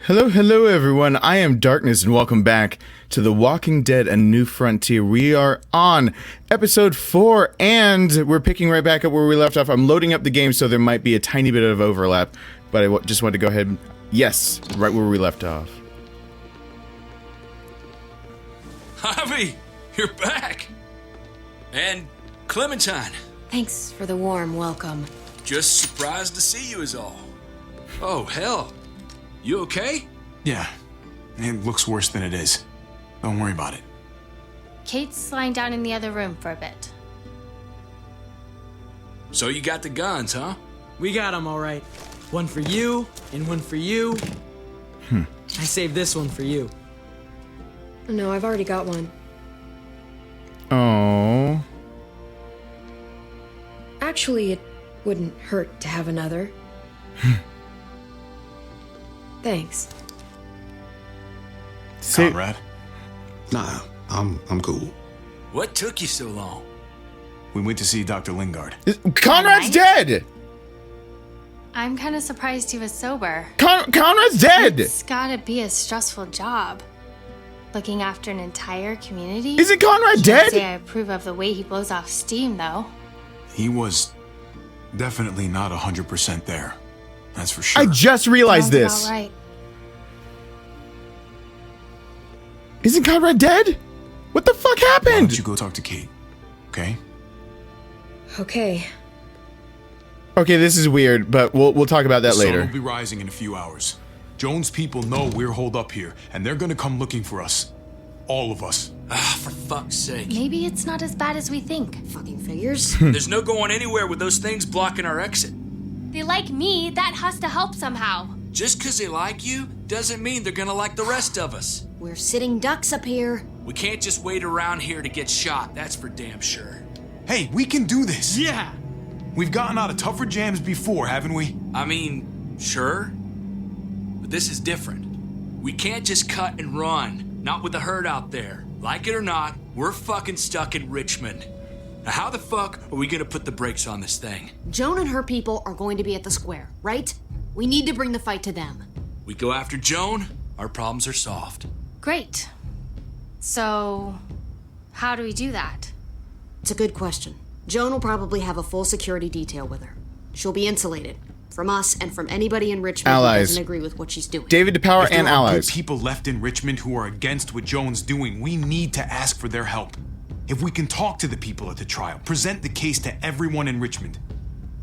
Hello everyone, I am Darkness and welcome back to The Walking Dead: A New Frontier. We are on episode 4 and we're picking right back up where we left off. I'm loading up the game so there might be a tiny bit of overlap, but I just wanted to go ahead, yes, right where we left off. Javi, you're back! And Clementine. Thanks for the warm welcome. Just surprised to see you is all. Oh, hell. You okay? Yeah. It looks worse than it is. Don't worry about it. Kate's lying down in the other room for a bit. So you got the guns, huh? We got them, all right. One for you, and one for you. I saved this one for you. No, I've already got one. Oh. Actually, it wouldn't hurt to have another. Thanks. Conrad? Nah, I'm cool. What took you so long? We went to see Dr. Lingard. Conrad's dead! I'm kind of surprised he was sober. Conrad's dead! It's gotta be a stressful job. Looking after an entire community? Isn't Conrad Can't dead? say I approve of the way he blows off steam, though. He was definitely not 100% there. That's for sure. I just realized Sounds this. about right. Isn't Conrad dead? What the fuck Why happened? don't you go talk to Kate, okay? Okay. Okay, this is weird, but we'll talk about that The sun later. will be rising in a few hours. Joan's people know we're holed up here, and they're gonna come looking for us. All of us. Ah, for fuck's sake. Maybe it's not as bad as we think. Fucking figures. There's no going anywhere with those things blocking our exit. They like me, that has to help somehow. Just 'cause they like you doesn't mean they're gonna like the rest of us. We're sitting ducks up here. We can't just wait around here to get shot, that's for damn sure. Hey, we can do this! Yeah! We've gotten out of tougher jams before, haven't we? I mean, sure. But this is different. We can't just cut and run. Not with the herd out there. Like it or not, we're fucking stuck in Richmond. Now how the fuck are we gonna put the brakes on this thing? Joan and her people are going to be at the square, right? We need to bring the fight to them. We go after Joan, our problems are solved. Great. So, how do we do that? It's a good question. Joan will probably have a full security detail with her. She'll be insulated from us and from anybody in Richmond Allies. who doesn't agree with what she's doing. David DePower If there and are allies. good people left in Richmond who are against what Joan's doing, we need to ask for their help. If we can talk to the people at the trial, present the case to everyone in Richmond,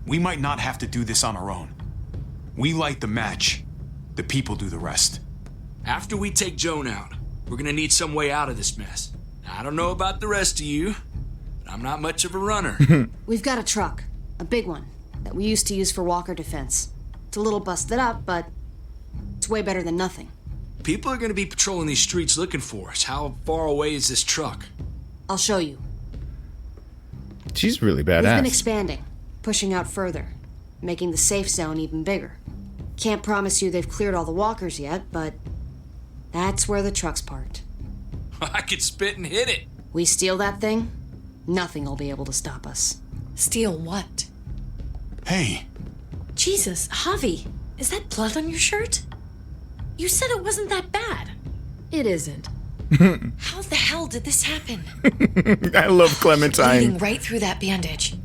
we might not have to do this on our own. We light the match, the people do the rest. After we take Joan out, we're gonna need some way out of this mess. Now, I don't know about the rest of you, but I'm not much of a runner. We've got a truck, a big one, that we used to use for walker defense. It's a little busted up, but it's way better than nothing. People are gonna be patrolling these streets looking for us. How far away is this truck? I'll show you. She's really We've been badass. expanding, pushing out further, making the safe zone even bigger. Can't promise you they've cleared all the walkers yet, but that's where the truck's parked. I could spit and hit it. We steal that thing, nothing will be able to stop us. Steal what? Hey, Jesus, Javi, is that blood on your shirt? You said it wasn't that bad. It isn't. How the hell did this happen? I love Bleeding Clementine. right through that bandage.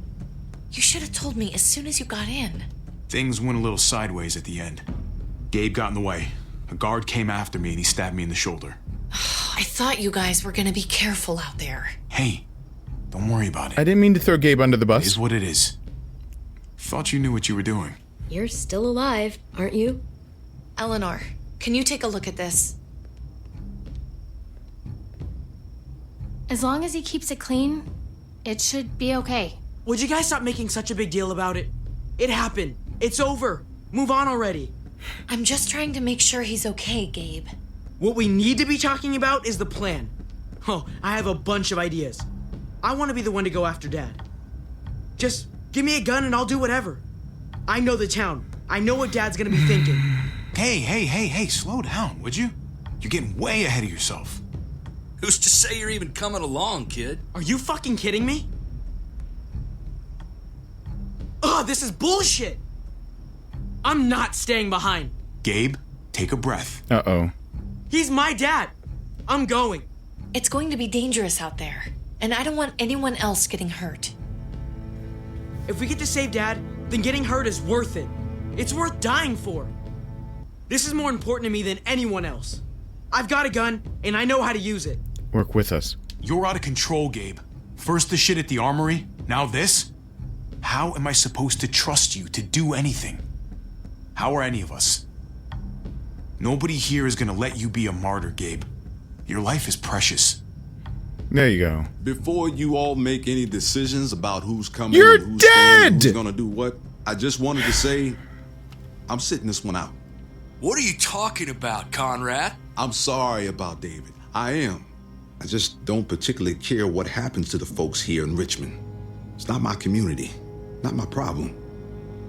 You should have told me as soon as you got in. things went a little sideways at the end. Gabe got in the way. A guard came after me and he stabbed me in the shoulder. I thought you guys were gonna be careful out there. Hey, don't worry about it. I didn't mean to throw Gabe under the It bus. is what it is. Thought you knew what you were doing. You're still alive, aren't you? Eleanor, can you take a look at this? As long as he keeps it clean, it should be okay. Would you guys stop making such a big deal about it? It happened. It's over. Move on already. I'm just trying to make sure he's okay, Gabe. What we need to be talking about is the plan. Oh, I have a bunch of ideas. I want to be the one to go after Dad. Just give me a gun and I'll do whatever. I know the town. I know what Dad's gonna be thinking. Hey, slow down, would you? You're getting way ahead of yourself. Who's to say you're even coming along, kid? Are you fucking kidding me? Ugh, this is bullshit! I'm not staying behind. Gabe, take a breath. Uh-oh. He's my dad. I'm going. It's going to be dangerous out there, and I don't want anyone else getting hurt. If we get to save Dad, then getting hurt is worth it. It's worth dying for. This is more important to me than anyone else. I've got a gun, and I know how to use it. Work with us. You're out of control, Gabe. First the shit at the armory, now this? How am I supposed to trust you to do anything? How are any of us? Nobody here is gonna let you be a martyr, Gabe. Your life is precious. There you go. Before you all make any decisions about who's coming, You're and who's staying, and dead! who's gonna do what, I just wanted to say, I'm sitting this one out. What are you talking about, Conrad? I'm sorry about David. I am. I just don't particularly care what happens to the folks here in Richmond. It's not my community, not my problem.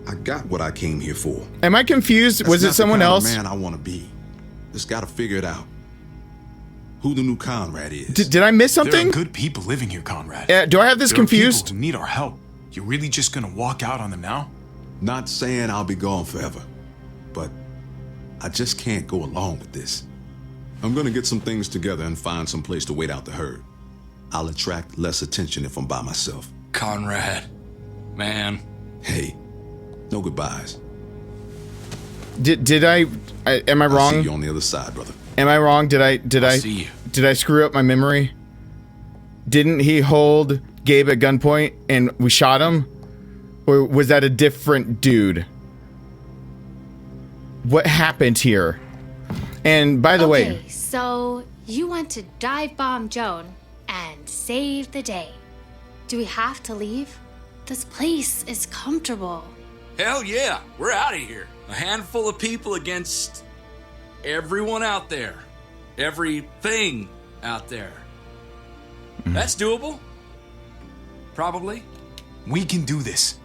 I got what I came here for. Am I confused? That's Was not it someone the kind else? of man I want to be. Just gotta figure it out. Who the new Conrad is. Did I miss There something? are good people living here, Conrad. Do I have this There are confused? people who need our help. You're really just gonna walk out on them now? Not saying I'll be gone forever, but I just can't go along with this. I'm gonna get some things together and find some place to wait out the herd. I'll attract less attention if I'm by myself. Conrad. Man. Hey, no goodbyes. Did I am I I'll see wrong? you on the other side, brother. Am I wrong? Did I see you. did I screw up my memory? Didn't he hold Gabe at gunpoint and we shot him? Or was that a different dude? What happened here? And by the way, Okay, so you want to dive bomb Joan and save the day. Do we have to leave? This place is comfortable. Hell yeah, we're out of here. A handful of people against everyone out there. Everything out there. That's doable. Probably. We can do this.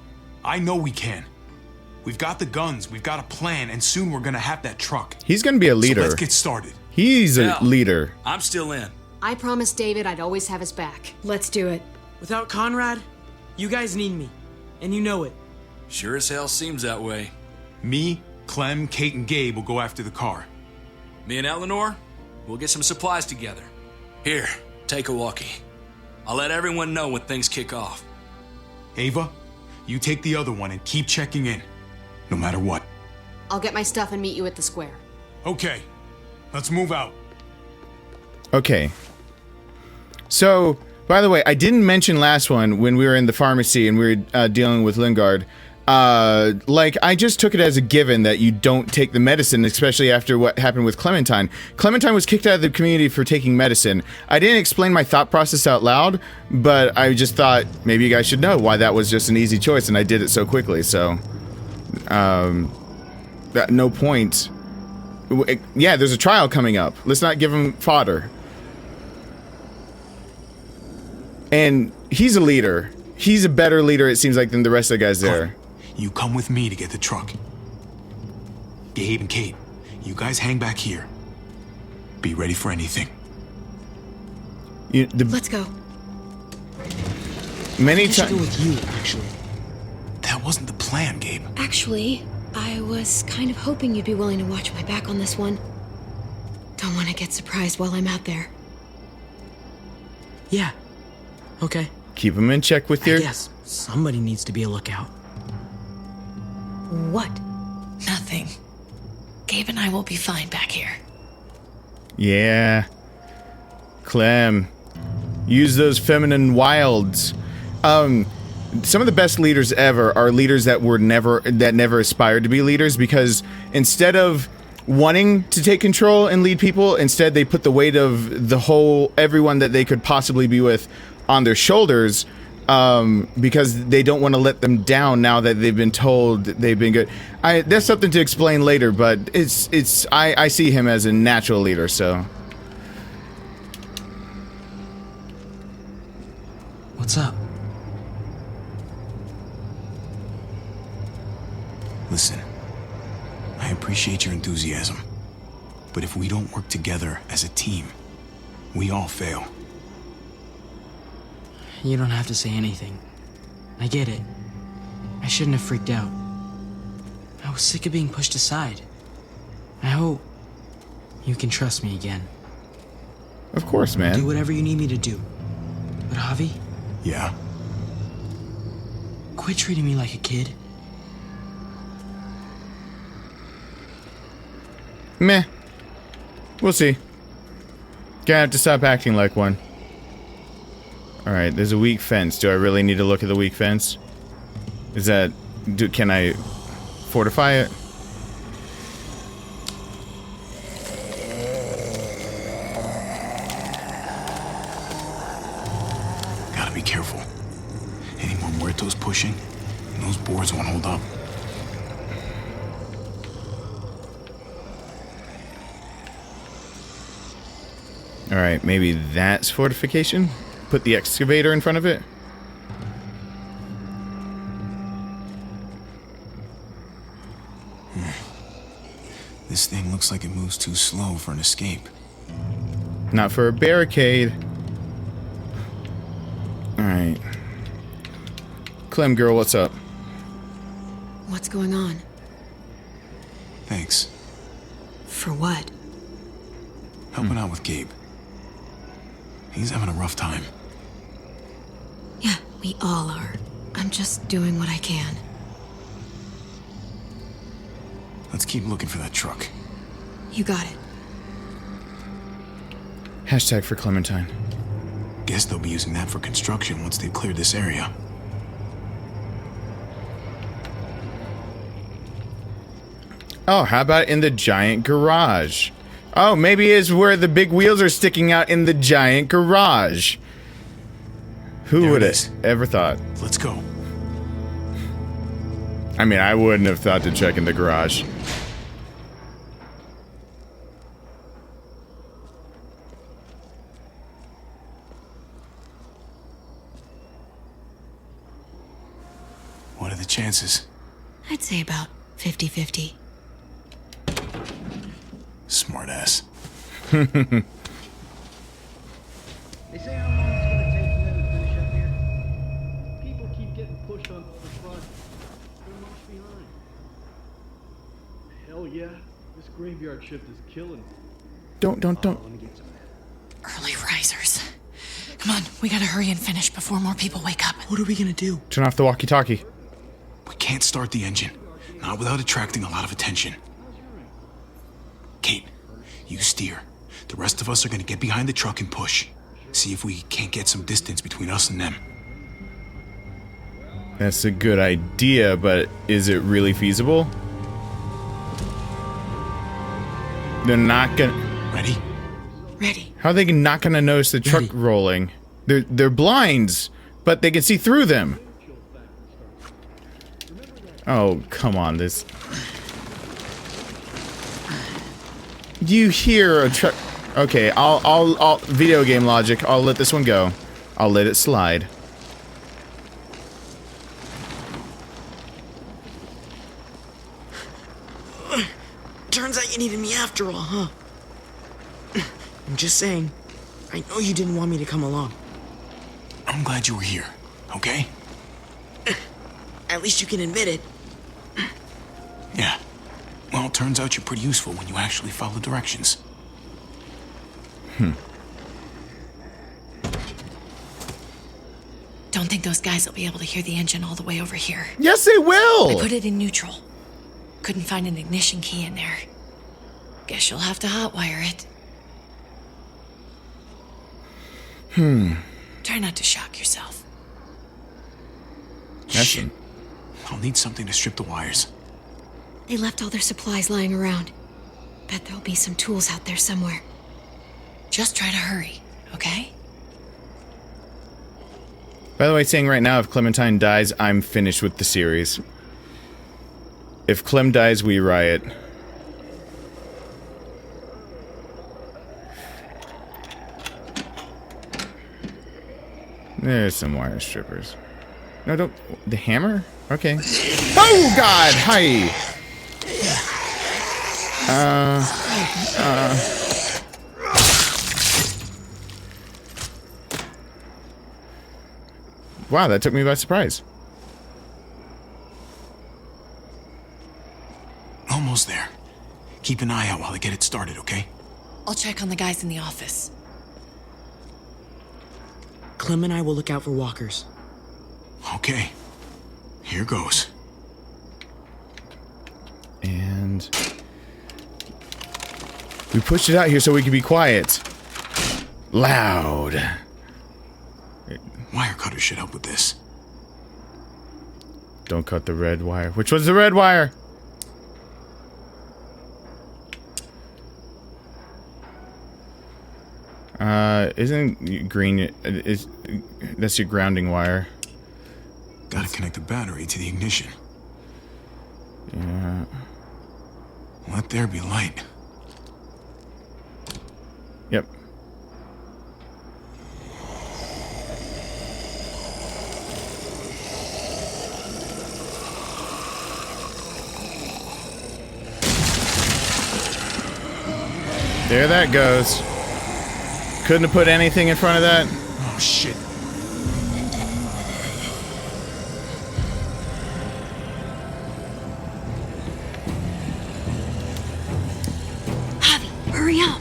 I know we can. We've got the guns, we've got a plan, and soon we're gonna have that truck. he's gonna be a So leader. let's get started. He's a Yeah. leader. I'm still in. I promised David I'd always have his back. Let's do it. Without Conrad, you guys need me. And you know it. Sure as hell seems that way. Me, Clem, Kate, and Gabe will go after the car. Me and Eleanor, we'll get some supplies together. Here, take a walkie. I'll let everyone know when things kick off. Ava, you take the other one and keep checking in, no matter what. I'll get my stuff and meet you at the square. Okay, let's move out. Okay. So, by the way, I didn't mention last one when we were in the pharmacy and we were dealing with Lingard. Like, I just took it as a given that you don't take the medicine, especially after what happened with Clementine. Clementine was kicked out of the community for taking medicine. I didn't explain my thought process out loud, but I just thought maybe you guys should know why that was just an easy choice, and I did it so quickly, so... no point. Yeah, there's a trial coming up. Let's not give him fodder. And he's a leader. He's a better leader, it seems like, than the rest of the guys there. You come with me to get the truck. Gabe and Kate, you guys hang back here. Be ready for anything. Let's go. Many I should go times. with you, actually. That wasn't the plan, Gabe. Actually, I was kind of hoping you'd be willing to watch my back on this one. Don't want to get surprised while I'm out there. Yeah. Okay. Keep him in check with your... Yes, somebody needs to be a lookout. What? Nothing. Gabe and I will be fine back here. Yeah. Clem. Use those feminine wilds. Some of the best leaders ever are leaders that never aspired to be leaders, because instead of wanting to take control and lead people, instead they put the weight of everyone that they could possibly be with on their shoulders, because they don't want to let them down now that they've been told they've been good. That's something to explain later, but I see him as a natural leader, so. What's up? Listen, I appreciate your enthusiasm, but if we don't work together as a team, we all fail. You don't have to say anything. I get it. I shouldn't have freaked out. I was sick of being pushed aside. I hope You can trust me again. Of course, man. Do whatever you need me to do. But Javi, Yeah? quit treating me like a kid. Meh. We'll see. Gonna have to stop acting like one. Alright, there's a weak fence. Do I really need to look at the weak fence? Is that... can I fortify it? Gotta be careful. Any more muertos pushing, and those boards won't hold up. Alright, maybe that's fortification? Put the excavator in front of it? This thing looks like it moves too slow for an escape. Not for a barricade. Alright. Clem girl, what's up? What's going on? Thanks. For what? Helping out with Gabe. He's having a rough time. Yeah, we all are. I'm just doing what I can. Let's keep looking for that truck. You got it. Hashtag for Clementine. Guess they'll be using that for construction once they've cleared this area. Oh, how about in the giant garage? Oh, maybe it's where the big wheels are sticking out in the giant garage. Who There would it have is. ever thought? Let's go. I mean, I wouldn't have thought to check in the garage. What are the chances? I'd say about 50-50. Smartass. They say how long it's gonna take for them to finish up here. People keep getting pushed onto the front. They're much behind. Hell yeah, this graveyard shift is killing. Don't. Let me get some of that. Early risers. Come on, we gotta hurry and finish before more people wake up. What are we gonna do? Turn off the walkie-talkie. We can't start the engine. Not without attracting a lot of attention. Kate, you steer. The rest of us are gonna get behind the truck and push. See if we can't get some distance between us and them. That's a good idea, but is it really feasible? They're not gonna... Ready? Ready. How are they not gonna notice the truck Ready. rolling? They're blinds, but they can see through them. Oh, come on, this... You hear a truck... Okay, I'll video game logic. I'll let this one go. I'll let it slide. Turns out you needed me after all, huh? I'm just saying. I know you didn't want me to come along. I'm glad you were here, okay? At least you can admit it. Yeah. Well, it turns out you're pretty useful when you actually follow directions. Don't think those guys will be able to hear the engine all the way over here. Yes, they I will! put it in neutral. Couldn't find an ignition key in there. Guess you'll have to hotwire it. Try not to shock yourself. Shit. I'll need something to strip the wires. They left all their supplies lying around. Bet there'll be some tools out there somewhere. Just try to hurry, okay? By the way, saying right now, if Clementine dies, I'm finished with the series. If Clem dies, we riot. There's some wire strippers. No, don't... The hammer? Okay. Oh, God! Hi! Wow, that took me by surprise. Almost there. Keep an eye out while I get it started, okay? I'll check on the guys in the office. Clem and I will look out for walkers. Okay. Here goes. And we pushed it out here so we could be quiet. Loud. Wire cutter should help with this. Don't cut the red wire. Which was the red wire? Isn't green... that's your grounding wire. Gotta connect the battery to the ignition. Yeah. Let there be light. Yep. There that goes. Couldn't have put anything in front of that. Oh, shit. Javi, hurry up.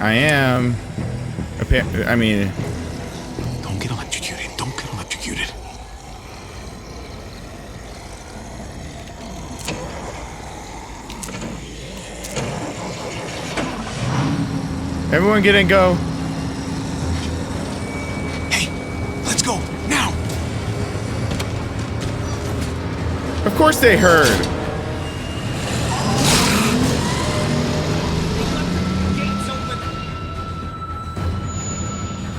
I am. I mean... Don't get electrocuted. Don't get electrocuted. Everyone get in, go. Hey, let's go, now! Of course they heard.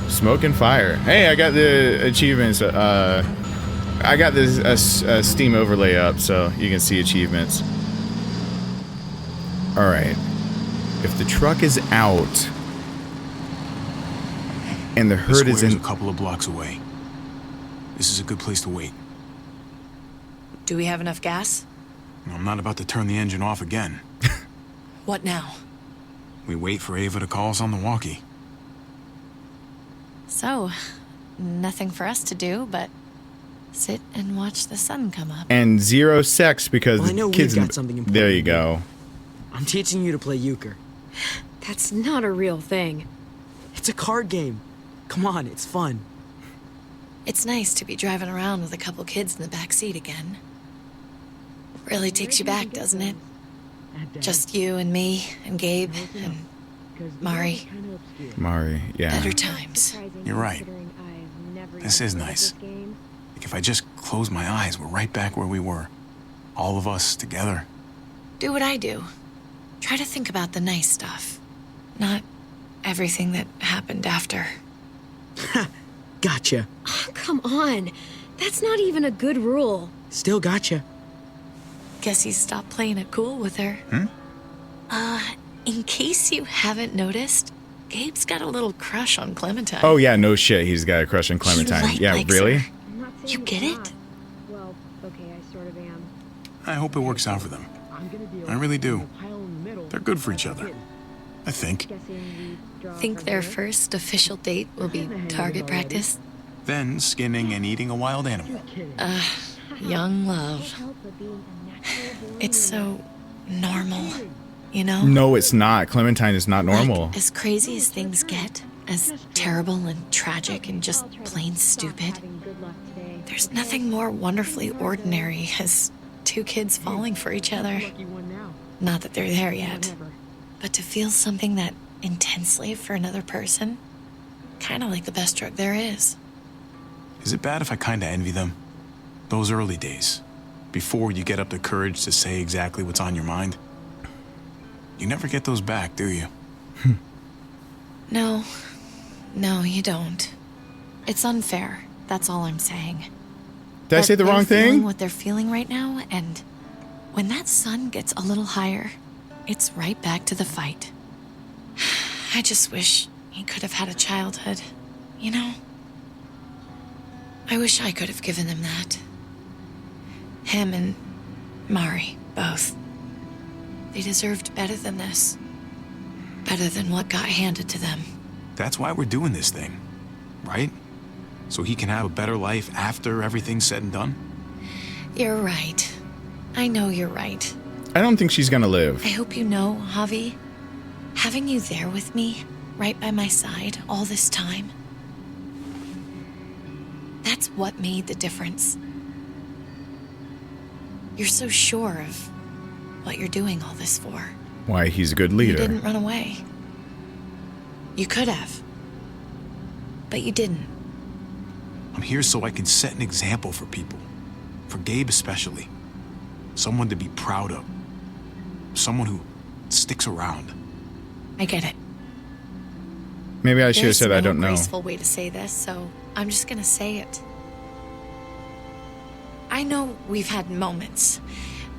Smoke and fire. Hey, I got the achievements. I got this Steam overlay up so you can see achievements. All right. If the truck is out and the herd is in a couple of blocks away. This is a good place to wait. Do we have enough gas? I'm not about to turn the engine off again. What now? We wait for Ava to call us on the walkie. So, nothing for us to do but sit and watch the sun come up. and zero sex because Well, I know the kids. we've got something important There you to do. go. I'm teaching you to play euchre. That's not a real thing. It's a card game. Come on, it's fun. It's nice to be driving around with a couple kids in the back seat again. Really takes you back, doesn't it? Just you and me and Gabe and Mari. Mari, yeah. Better times. You're right. This is nice. Like if I just close my eyes, we're right back where we were. All of us together. Do what I do. Try to think about the nice stuff. Not everything that happened after. Gotcha. Oh, come on. That's not even a good rule. Still gotcha. Guess he stopped playing it cool with her. In case you haven't noticed, Gabe's got a little crush on Clementine. Oh yeah, no shit. He's got a crush on Clementine. He Yeah, likes really? her. You get it? Well, okay, I sort of am. I hope it works out for them. I really do. They're good for each other. I think. Think their first official date will be target practice? Then skinning and eating a wild animal. Young love. It's so normal, you know? No, it's not. Clementine is not normal. Like, as crazy as things get, as terrible and tragic and just plain stupid, there's nothing more wonderfully ordinary as two kids falling for each other. Not that they're there yet, but to feel something that intensely for another person, kind of like the best drug there is. Is it bad if I kinda envy them? Those early days, before you get up the courage to say exactly what's on your mind. You never get those back, do you? No, you don't. It's unfair, that's all I'm saying. Did I say the But wrong they're feeling thing? what they're feeling right now, and when that sun gets a little higher, it's right back to the fight. I just wish he could have had a childhood, you know? I wish I could have given them that. Him and Mari, both. They deserved better than this. Better than what got handed to them. That's why we're doing this thing, right? So he can have a better life after everything's said and done? You're right. I know you're right. I don't think she's gonna live. I hope you know, Javi, having you there with me, right by my side, all this time, that's what made the difference. You're so sure of what you're doing all this for. Why, he's a good leader. You didn't run away. You could have. But you didn't. I'm here so I can set an example for people. For Gabe especially. Someone to be proud of. Someone who sticks around. I get it. Maybe I should have said I don't know. There's no graceful way to say this, so I'm just gonna say it. I know we've had moments,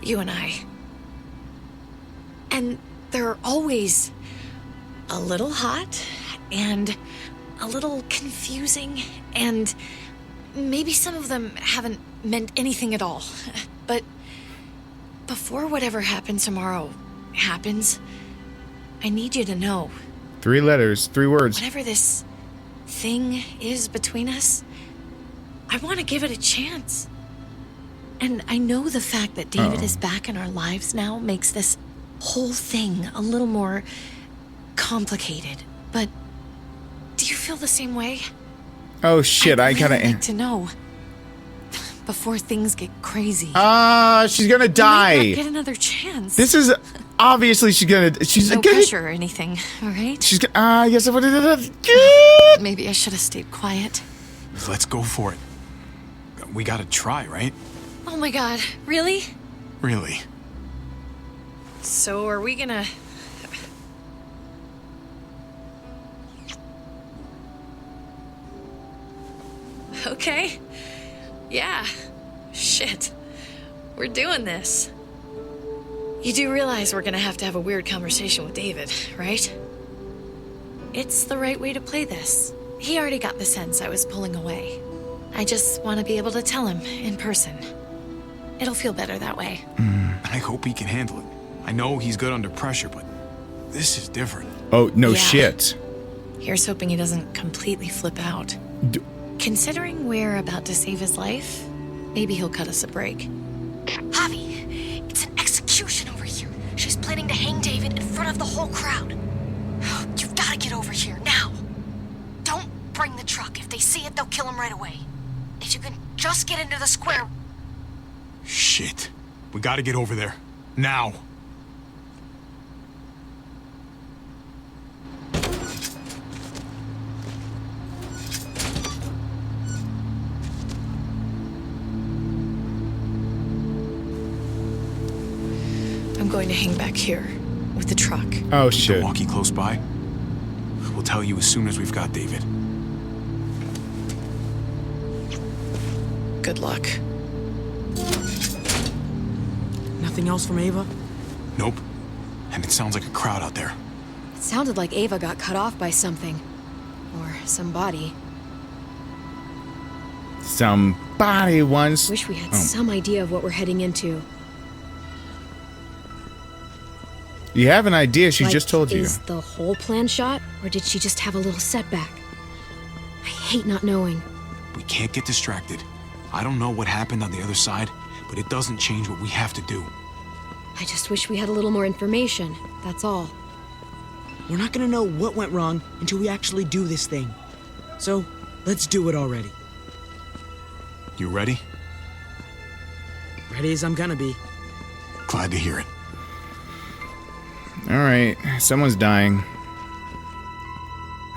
you and I. And they're always a little hot and a little confusing, and maybe some of them haven't meant anything at all. But before whatever happens tomorrow happens, I need you to know. 3 letters, 3 words. Whatever this thing is between us, I want to give it a chance. And I know the fact that David is back in our lives now makes this whole thing a little more complicated. But do you feel the same way? Oh shit, I gotta... like to know before things get crazy. She's gonna die. You might not get another chance. This is obviously she's no pressure or anything, all right? She's gonna. Yes, Maybe I should have stayed quiet. Let's go for it. We gotta try, right? Oh my god, really? Really. So are we gonna... Okay. Yeah. Shit. We're doing this. You do realize we're gonna have to have a weird conversation with David, right? It's the right way to play this. He already got the sense I was pulling away. I just want to be able to tell him in person. It'll feel better that way. I hope he can handle it. I know he's good under pressure, but this is different. Oh, no shit. Here's hoping he doesn't completely flip out. Considering we're about to save his life, maybe he'll cut us a break. Javi, it's an execution over here. She's planning to hang David in front of the whole crowd. You've got to get over here now. Don't bring the truck. If they see it, they'll kill him right away. If you can just get into the square... Shit. We gotta get over there. Now. I'm going to hang back here with the truck. Oh shit. The walkie close by. We'll tell you as soon as we've got David. Good luck. Nothing else from Ava? Nope. And it sounds like a crowd out there. It sounded like Ava got cut off by something. Or somebody. Somebody once... Wish we had some idea of what we're heading into. You have an idea, she just told you. Is the whole plan shot? Or did she just have a little setback? I hate not knowing. We can't get distracted. I don't know what happened on the other side, but it doesn't change what we have to do. I just wish we had a little more information, that's all. We're not gonna know what went wrong until we actually do this thing. So, let's do it already. You ready? Ready as I'm gonna be. Glad to hear it. Alright, someone's dying.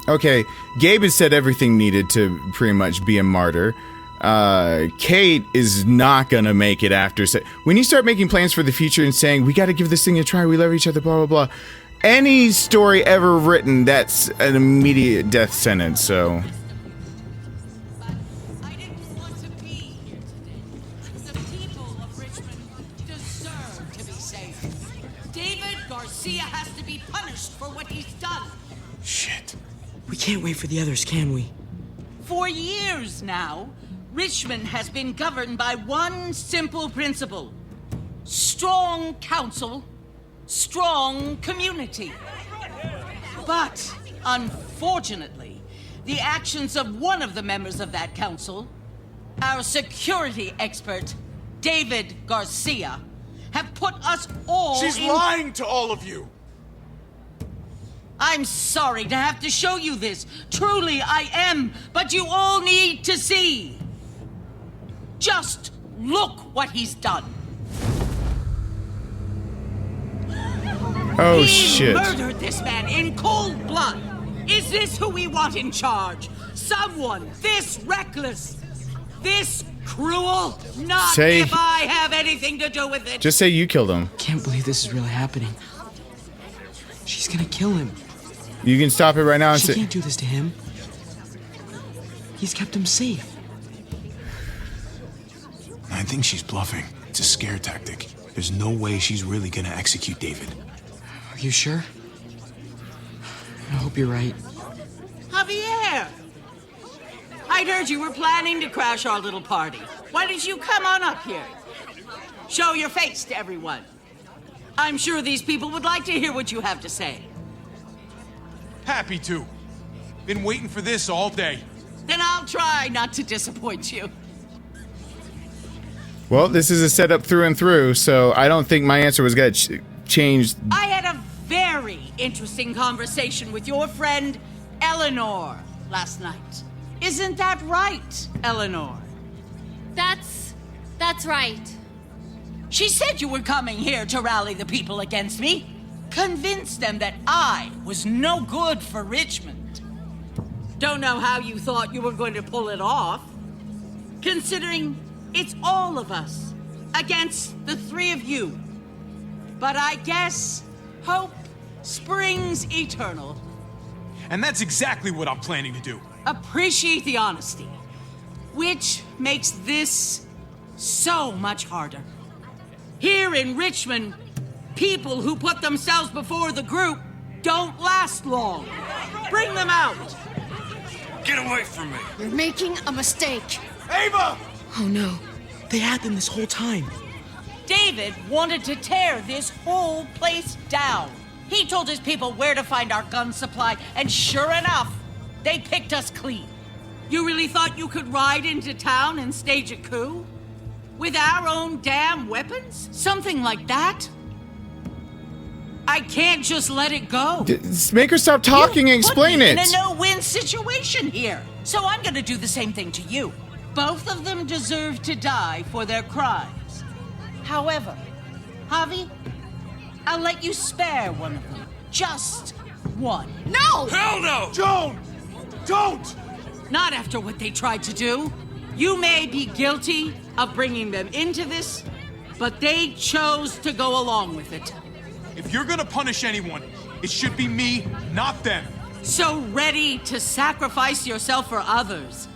Okay, Gabe has said everything needed to pretty much be a martyr. Kate is not gonna make it after. When you start making plans for the future and saying, we gotta give this thing a try, we love each other, blah, blah, blah. Any story ever written, that's an immediate death sentence, so... I didn't want to be here today. The people of Richmond deserve to be safe. David Garcia has to be punished for what he's done. Shit. We can't wait for the others, can we? For years now, Richmond has been governed by one simple principle. Strong council, strong community. But, unfortunately, the actions of one of the members of that council, our security expert, David Garcia, have put us all She's lying to all of you! I'm sorry to have to show you this. Truly, I am. But you all need to see. Just look what he's done. Oh, he shit. murdered this man in cold blood. Is this who we want in charge? Someone this reckless, this cruel? Not Say- if I have anything to do with it. Just say you killed him. Can't believe this is really happening. She's gonna kill him. You can stop it right now and She say... can't do this to him. He's kept him safe. I think she's bluffing. It's a scare tactic. There's no way she's really gonna execute David. Are you sure? I hope you're right. Javier! I'd heard you were planning to crash our little party. Why don't you come on up here? Show your face to everyone. I'm sure these people would like to hear what you have to say. Happy to. Been waiting for this all day. Then I'll try not to disappoint you. Well, this is a setup through and through, so I don't think my answer was going to change. I had a very interesting conversation with your friend Eleanor last night. Isn't that right, Eleanor? That's right. She said you were coming here to rally the people against me. Convince them that I was no good for Richmond. Don't know how you thought you were going to pull it off, considering it's all of us against the three of you. But I guess hope springs eternal. And that's exactly what I'm planning to do. Appreciate the honesty, which makes this so much harder. Here in Richmond, people who put themselves before the group don't last long. Bring them out. Get away from me. You're making a mistake. Ava! Oh no. They had them this whole time. David wanted to tear this whole place down. He told his people where to find our gun supply, and sure enough, they picked us clean. You really thought you could ride into town and stage a coup? With our own damn weapons? Something like that? I can't just let it go. Make her stop talking and explain it. In a no-win situation here. So I'm gonna do the same thing to you. Both of them deserve to die for their crimes. However, Javi, I'll let you spare one of them. Just one. No! Hell no! Joan! Don't! Not after what they tried to do. You may be guilty of bringing them into this, but they chose to go along with it. If you're gonna punish anyone, it should be me, not them. So ready to sacrifice yourself for others.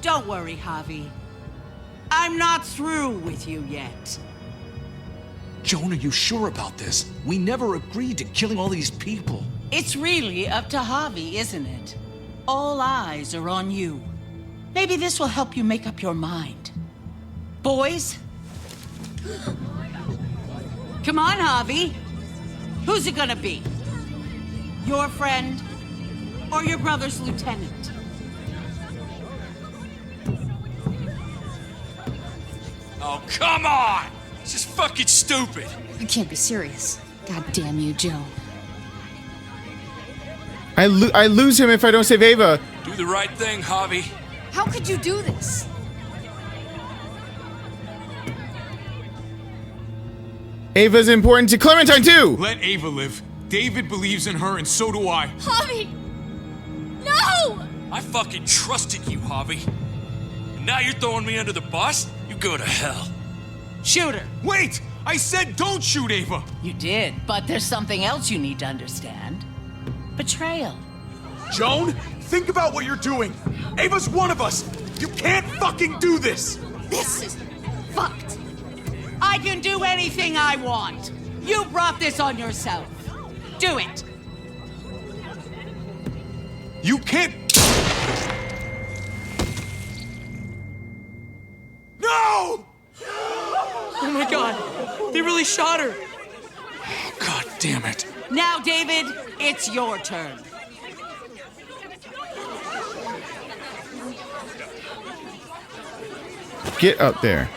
Don't worry, Javi. I'm not through with you yet. Joan, are you sure about this? We never agreed to killing all these people. It's really up to Javi, isn't it? All eyes are on you. Maybe this will help you make up your mind. Boys? Come on, Javi. Who's it gonna be? Your friend or your brother's lieutenant? Oh, come on! This is fucking stupid. You can't be serious. God damn you, Joan. I lose him if I don't save Ava. Do the right thing, Javi. How could you do this? Ava's important to Clementine too. Let Ava live. David believes in her, and so do I. Javi! No! I fucking trusted you, Javi. And now you're throwing me under the bus? You go to hell. Shoot her. Wait! I said don't shoot Ava! You did, but there's something else you need to understand. Betrayal. Joan, think about what you're doing. Ava's one of us. You can't fucking do this. This is fucked. I can do anything I want. You brought this on yourself. Do it. You can't. No! Oh my god, they really shot her. God damn it. Now, David, it's your turn. Get up there.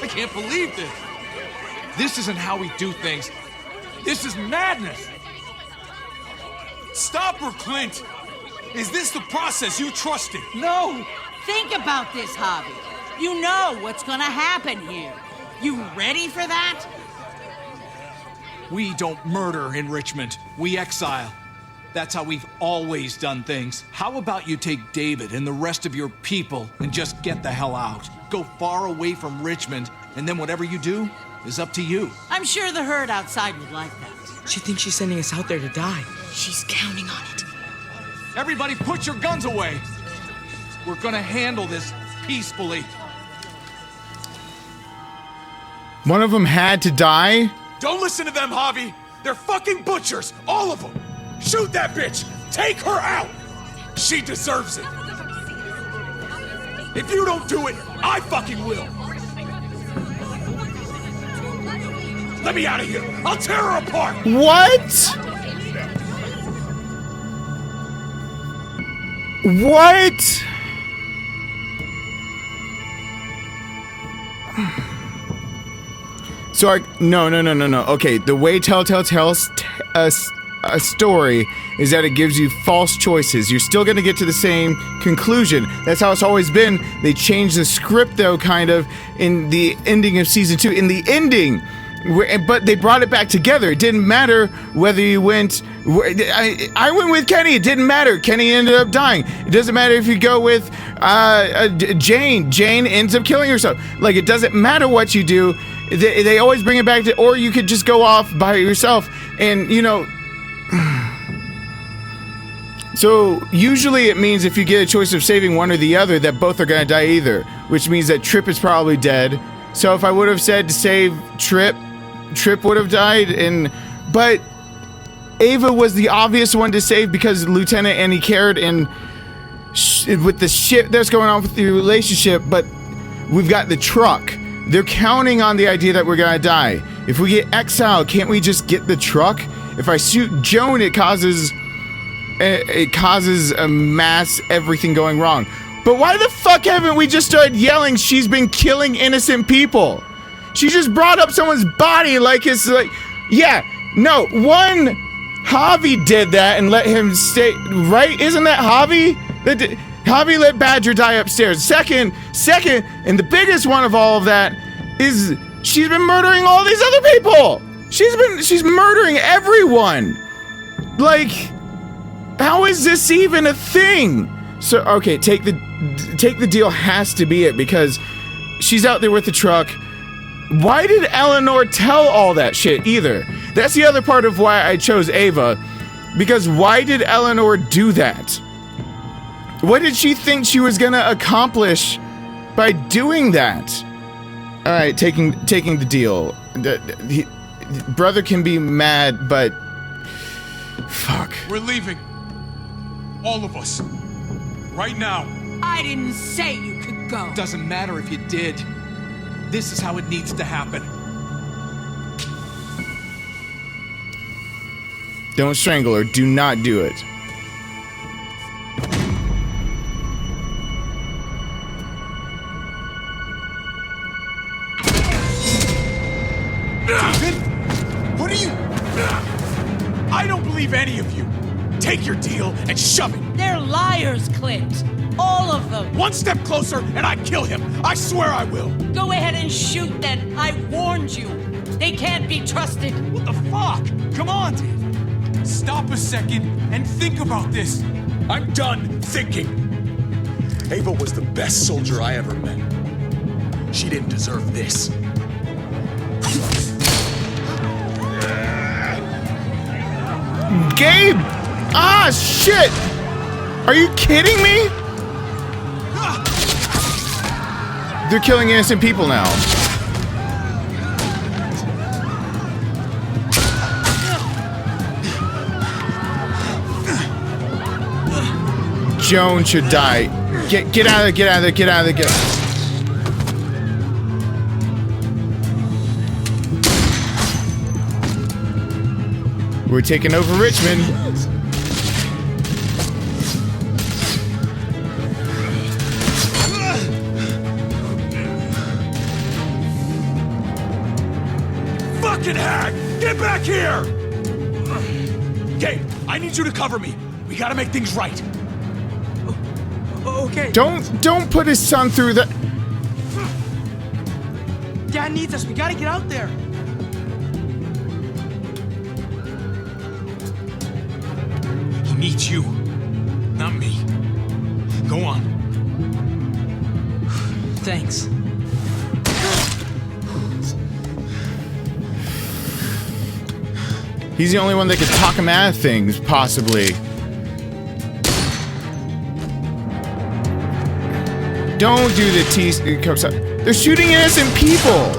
I can't believe this. This isn't how we do things. This is madness. Stop her, Clint! Is this the process you trusted? No! Think about this, Javi. You know what's gonna happen here. You ready for that? We don't murder in Richmond. We exile. That's how we've always done things. How about you take David and the rest of your people and just get the hell out? Go far away from Richmond, and then whatever you do is up to you. I'm sure the herd outside would like that. She thinks she's sending us out there to die. She's counting on it. Everybody put your guns away. We're gonna handle this peacefully. One of them had to die? Don't listen to them, Javi! They're fucking butchers, all of them! Shoot that bitch! Take her out! She deserves it! If you don't do it, I fucking will! Let me out of here! I'll tear her apart! What? What? So no. Okay, the way Telltale tells a story is that it gives you false choices. You're still going to get to the same conclusion. That's how it's always been. They changed the script, though, kind of, in the ending of season 2. In the ending, but they brought it back together. It didn't matter whether you went... I went with Kenny. It didn't matter. Kenny ended up dying. It doesn't matter if you go with Jane. Jane ends up killing herself. Like, it doesn't matter what you do. They always bring it back to... Or you could just go off by yourself. And, you know... So, usually it means if you get a choice of saving one or the other, that both are gonna die either. Which means that Tripp is probably dead. So if I would have said to save Tripp, Tripp would have died, but Ava was the obvious one to save because Lieutenant and he cared, and with the shit that's going on with the relationship, but we've got the truck. They're counting on the idea that we're gonna die. If we get exiled, can't we just get the truck? If I shoot Joan, it causes a mass everything going wrong. But why the fuck haven't we just started yelling she's been killing innocent people? She just brought up someone's body like it's like... Yeah, no, one, Javi did that and let him stay... Right? Isn't that Javi? Javi let Badger die upstairs. Second, and the biggest one of all of that is she's been murdering all these other people! She's murdering everyone! Like... How is this even a thing? So, okay, take the deal has to be it, because she's out there with the truck. Why did Eleanor tell all that shit either? That's the other part of why I chose Ava. Because why did Eleanor do that? What did she think she was gonna accomplish by doing that? Alright, taking the deal. Brother can be mad, but... Fuck. We're leaving. All of us. Right now. I didn't say you could go. Doesn't matter if you did. This is how it needs to happen. Don't strangle her. Do not do it. David? What are you... I don't believe any of you. Take your deal and shove it. They're liars, Clint. All of them. One step closer and I kill him. I swear I will. Go ahead and shoot then. I warned you. They can't be trusted. What the fuck? Come on, David. Stop a second and think about this. I'm done thinking. Ava was the best soldier I ever met. She didn't deserve this. Gabe! Ah, shit! Are you kidding me? They're killing innocent people now. Joan should die. Get out of there, get out of there, get out of there, We're taking over Richmond. fucking hag! Get back here! Kate, I need you to cover me. We gotta make things right. Okay. Don't put his son through the... Dad needs us. We gotta get out there. He needs you, not me. Go on. Thanks. He's the only one that can talk him out of things, possibly. Don't do the T... They're shooting innocent people!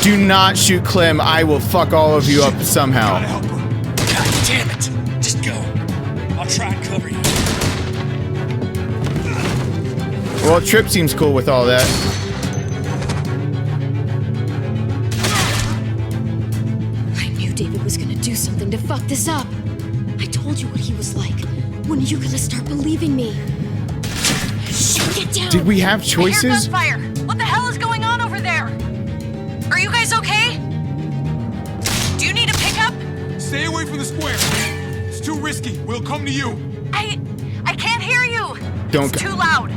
Do not shoot Clem. I will fuck all of you up somehow. Gotta help her. God damn it! Just go. I'll try and cover you. Well, Trip seems cool with all that. David was gonna do something to fuck this up. I told you what he was like. When are you gonna start believing me? Get down! Did we have I hear choices? gunfire. What the hell is going on over there? Are you guys okay? Do you need a pickup? Stay away from the square. It's too risky. We'll come to you. I can't hear you. Don't It's too loud.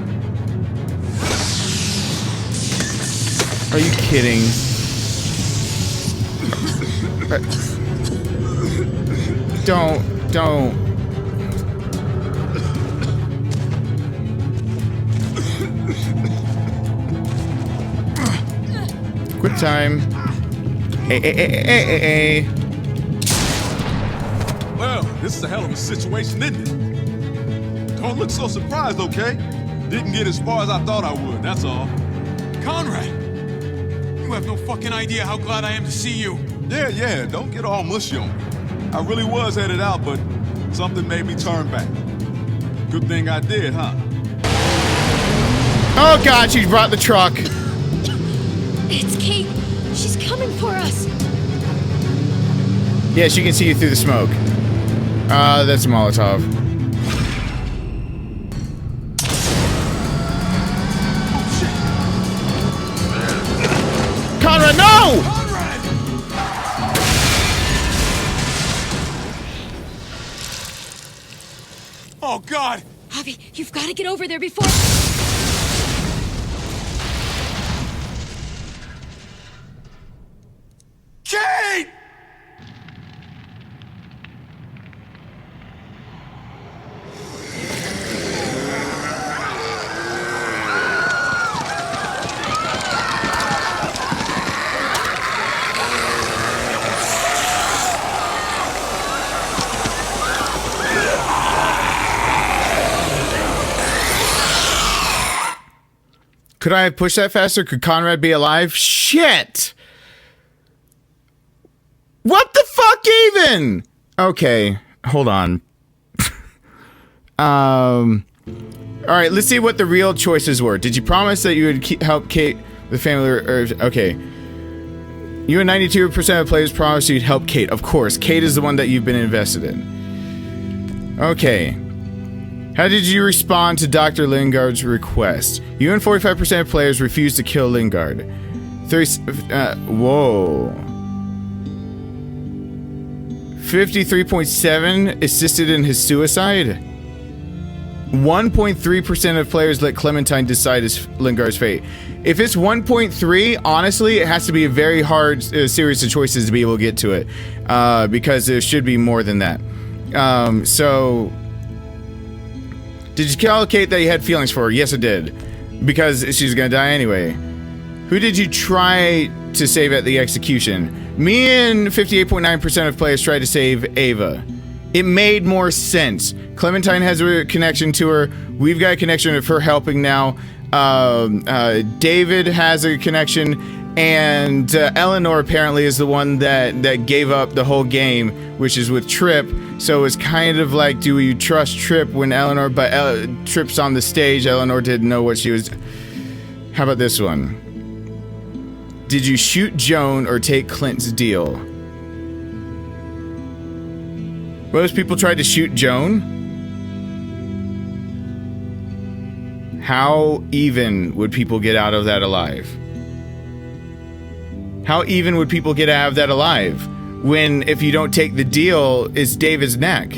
Are you kidding? Don't. Quick time. Hey. Well, this is a hell of a situation, isn't it? Don't look so surprised, okay? Didn't get as far as I thought I would, that's all. Conrad! You have no fucking idea how glad I am to see you. Yeah, don't get all mushy on me. I really was headed out, but something made me turn back. Good thing I did, huh? Oh god, she's brought the truck. It's Kate. She's coming for us. Yeah, she can see you through the smoke. That's a Molotov. Conrad, no! Oh, God! Javi, you've got to get over there before... Kate! Could I have pushed that faster? Could Conrad be alive? Shit! What the fuck even? Okay, hold on. Alright, let's see what the real choices were. Did you promise that you would help Kate, the family, okay. You and 92% of players promised you'd help Kate. Of course, Kate is the one that you've been invested in. Okay. How did you respond to Dr. Lingard's request? You and 45% of players refused to kill Lingard. Whoa. 53.7 assisted in his suicide. 1.3% of players let Clementine decide Lingard's fate. If it's 1.3, honestly, it has to be a very hard series of choices to be able to get to it. Because there should be more than that. So... Did you tell Kate that you had feelings for her? Yes, I did. Because she's gonna die anyway. Who did you try to save at the execution? Me and 58.9% of players tried to save Ava. It made more sense. Clementine has a connection to her. We've got a connection of her helping now. David has a connection. And Eleanor apparently is the one that gave up the whole game, which is with Trip. So it's kind of like, do you trust Trip when Eleanor, but Trip's on the stage, Eleanor didn't know what she was... How about this one? Did you shoot Joan or take Clint's deal? Most people tried to shoot Joan. How even would people get out of that alive? How even would people get out of that alive? When, if you don't take the deal, it's David's neck.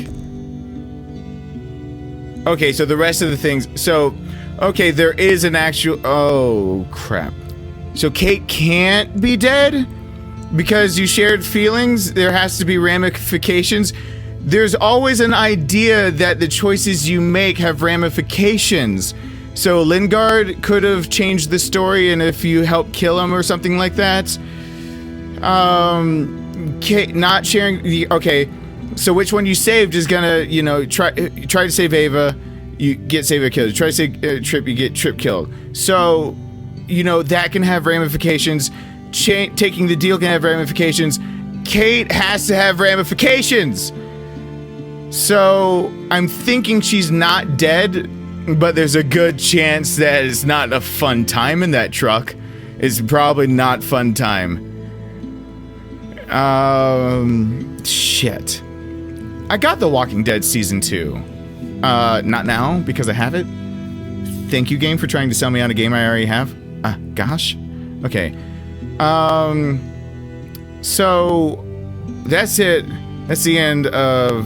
Okay, so the rest of the things... So, okay, there is an actual... Oh, crap. So Kate can't be dead? Because you shared feelings? There has to be ramifications? There's always an idea that the choices you make have ramifications. So Lingard could have changed the story, and if you help kill him or something like that... Kate not sharing the... Okay, so which one you saved is gonna, you know, try to save Ava, you get Ava killed. Try to save Trip, you get Trip killed. So, you know, that can have ramifications. Taking the deal can have ramifications. Kate has to have ramifications. So, I'm thinking she's not dead, but there's a good chance that it's not a fun time in that truck. It's probably not fun time. Shit. I got The Walking Dead Season 2. Not now, because I have it. Thank you, game, for trying to sell me on a game I already have. Gosh. Okay. So, that's it. That's the end of,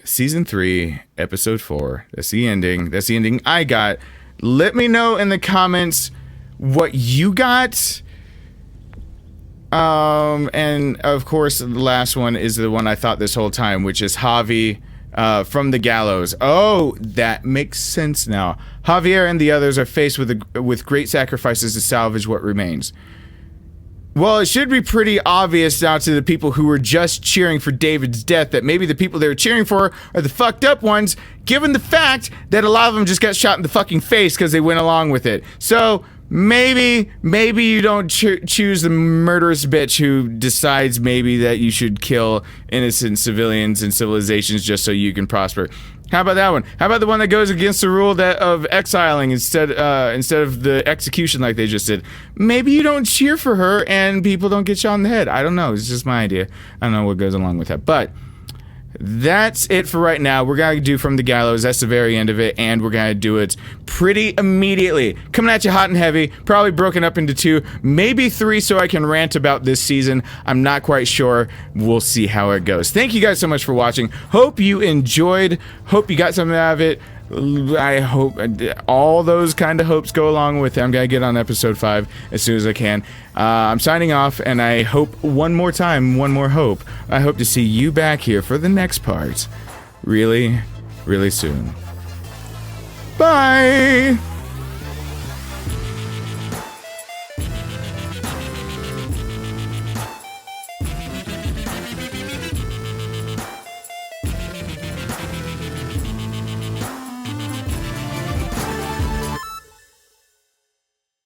Season 3, Episode 4. That's the ending. That's the ending I got. Let me know in the comments what you got. And of course, the last one is the one I thought this whole time, which is Javi, from the gallows. Oh, that makes sense now. Javier and the others are faced with great sacrifices to salvage what remains. Well, it should be pretty obvious now to the people who were just cheering for David's death that maybe the people they were cheering for are the fucked up ones, given the fact that a lot of them just got shot in the fucking face because they went along with it. So... Maybe you don't choose the murderous bitch who decides maybe that you should kill innocent civilians and civilizations just so you can prosper. How about that one? How about the one that goes against the rule of exiling instead of the execution like they just did? Maybe you don't cheer for her and people don't get shot in the head. I don't know. It's just my idea. I don't know what goes along with that. But that's it for right now. We're going to do From the Gallows. That's the very end of it, and we're going to do it pretty immediately. Coming at you hot and heavy, probably broken up into 2, maybe 3, so I can rant about this season. I'm not quite sure. We'll see how it goes. Thank you guys so much for watching. Hope you enjoyed. Hope you got something out of it. I hope all those kind of hopes go along with it. I'm going to get on episode 5 as soon as I can. I'm signing off, and I hope one more hope. I hope to see you back here for the next part really, really soon. Bye!